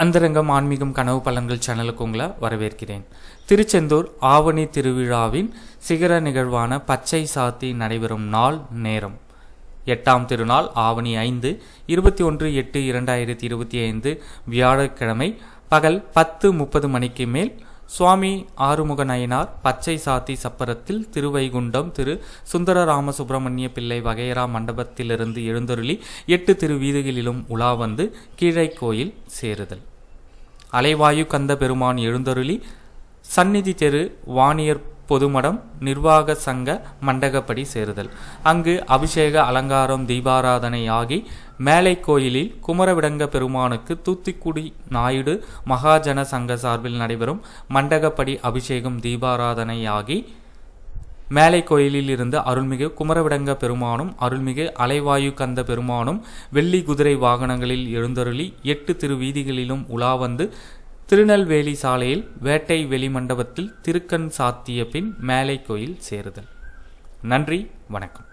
அந்தரங்கம் ஆன்மீகம் கனவு பலன்கள் சேனலுக்கு உங்களை வரவேற்கிறேன். திருச்செந்தூர் ஆவணி திருவிழாவின் சிகர நிகழ்வான பச்சை சாத்தி நடைபெறும் நாள் நேரம் 8ஆம் திருநாள் ஆவணி 5 21/8/2025 வியாழக்கிழமை பகல் 10:30 மணிக்கு மேல் சுவாமி ஆறுமுக நயினார் பச்சை சாத்தி சப்பரத்தில் திருவைகுண்டம் திரு சுந்தர ராம சுப்பிரமணிய பிள்ளை வகையரா மண்டபத்திலிருந்து எழுந்தருளி 8 திருவீதிகளிலும் உலா வந்து கீழை கோயில் சேருதல். அலைவாயு கந்த பெருமான் எழுந்தருளி சந்நிதி தெரு வாணியர் பொதுமடம் நிர்வாக சங்க மண்டகப்படி சேருதல். அங்கு அபிஷேக அலங்காரம் தீபாராதனை ஆகி மேலை கோயிலில் குமரவிடங்க பெருமானுக்கு தூத்துக்குடி நாயுடு மகாஜன சங்க சார்பில் நடைபெறும் மண்டகப்படி அபிஷேகம் தீபாராதனை ஆகி மேலை கோயிலில் இருந்து அருள்மிகு குமரவிடங்க பெருமானும் அருள்மிகு அலைவாயு கந்த பெருமானும் வெள்ளி குதிரை வாகனங்களில் எழுந்தருளி 8 திருவீதிகளிலும் உலா வந்து திருநெல்வேலி சாலையில் வேட்டை வெளிமண்டபத்தில் திருக்கண் சாத்திய பின் மேலை கோயில் சேருதல். நன்றி, வணக்கம்.